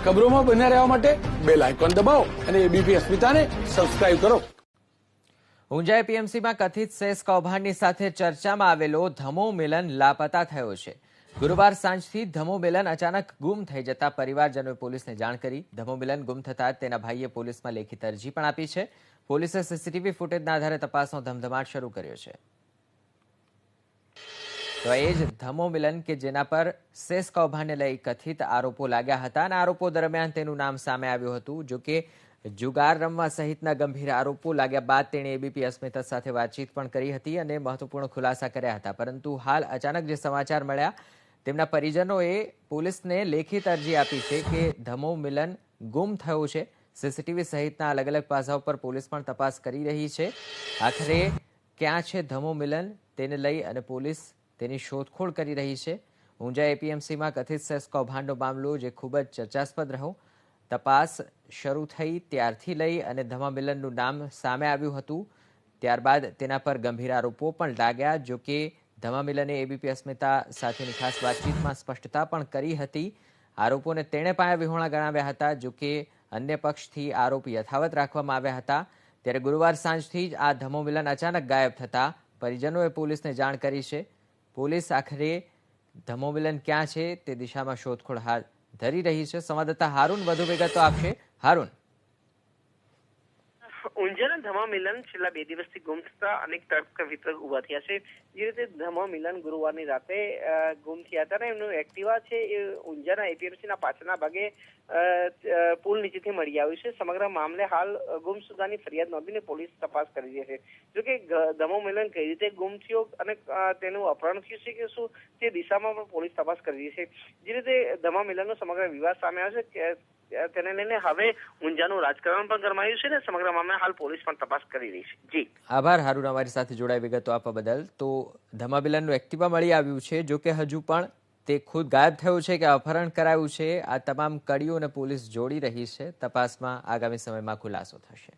ખબરોમાં બન્યા રહેવા માટે બેલ આઇકોન દબાવો અને એબીપી અસ્મિતાને સબસ્ક્રાઇબ કરો। ઊંઝા એપીએમસીમાં કથિત સેસ કૌભાંડની સાથે ચર્ચામાં આવેલો ધમો મિલન લાપતા થયો છે। ગુરુવાર સાંજથી ધમો મિલન અચાનક ગુમ થઈ જતા પરિવારજનોએ પોલીસને જાણ કરી। ધમો મિલન ગુમ થતા તેના ભાઈએ પોલીસમાં લેખિત અરજી પણ આપી છે। પોલીસે સીસીટીવી ફૂટેજના આધારે તપાસનો ધમધમાટ શરૂ કર્યો છે। તો એ જ ધમો મિલન કે જેના પર સેસ કૌભાંડને લઈ કથિત આરોપો લાગ્યા હતા અને આરોપો દરમિયાન તેનું નામ સામે આવ્યું હતું। જો કે જુગાર રમવા સહિતના ગંભીર આરોપો લાગ્યા બાદ તેણે એબીપી અસ્મિતા સાથે વાતચીત પણ કરી હતી અને મહત્વપૂર્ણ ખુલાસા કર્યા હતા। પરંતુ હાલ અચાનક જે સમાચાર મળ્યા તેમના પરિજનોએ પોલીસને લેખિત અરજી આપી છે કે ધમો મિલન ગુમ થયો છે। સીસીટીવી સહિતના અલગ અલગ પાસાઓ પર પોલીસ પણ તપાસ કરી રહી છે। આખરે ક્યાં છે ધમો મિલન તેને લઈ અને પોલીસ તેની શોધખોળ કરી રહી છે। ઊંઝા એપીએમસીમાં કથિત સેસ કૌભાંડનો મામલો જે ખૂબ જ ચર્ચાસ્પદ રહ્યો। તપાસ શરૂ થઈ ત્યારથી લઈ અને ધમા મિલનનું નામ સામે આવ્યું હતું। ત્યારબાદ તેના પર ગંભીર આરોપો પણ લાગ્યા। જો કે ધમા મિલને એબીપી અસ્મિતા સાથેની ખાસ વાતચીતમાં સ્પષ્ટતા પણ કરી હતી। આરોપોને તેણે પાયા વિહોણા ગણાવ્યા હતા। જો કે અન્ય પક્ષથી આરોપ યથાવત રાખવામાં આવ્યા હતા। ત્યારે ગુરુવાર સાંજથી જ આ ધમો મિલન અચાનક ગાયબ થતા પરિજનોએ પોલીસને જાણ કરી છે। પોલીસ આખરે ધમો મિલન ક્યાં છે તે દિશામાં શોધખોળ હાથ ધરી રહી છે। સંવાદદાતા હારૂન વધુ વિગતો આપશે। હારૂન, ઊંઝાના ધમા મિલન છેલ્લા 2 દિવસથી ગુમ થતા અનેક તર્ક વિતર્ક ઉભા થયા છે। જે રીતે ધમા મિલન ગુરુવારની રાતે ગુમ થયા હતા અને એમનું એક્ટિવા છે એ ઊંઝાના એપીએમસીના પાછળના ભાગે પુલ નીચેથી મળી આવ્યું છે। સમગ્ર મામલે હાલ ગુમસુદાની ફરિયાદ નોંધીને પોલીસ તપાસ કરી રહી છે। જોકે ધમો મિલન કઈ રીતે ગુમ થયો અને તેનું અપહરણ થયું છે કે શું તે દિશામાં પણ પોલીસ તપાસ કરી રહી છે। જે રીતે ધમા મિલનનો સમગ્ર વિવાદ સામે આવ્યો છે તેને લઈને હવે ઊંઝાનું રાજકારણ પણ ગરમાયું છે ને સમગ્ર મામલે હાલ પોલીસ પણ તપાસ કરી રહી છે। જી આભાર હારૂન અમારી સાથે જોડાઈ વિગતો આપવા બદલ। તો ધમા મિલનનું એક્ટિવા મળી આવ્યું છે। જો કે હજુ પણ તે ખુદ ગાયબ થયું છે કે અપહરણ કરાયું છે આ તમામ કડીઓને પોલીસ જોડી રહી છે। તપાસમાં આગામી સમયમાં ખુલાસો થશે।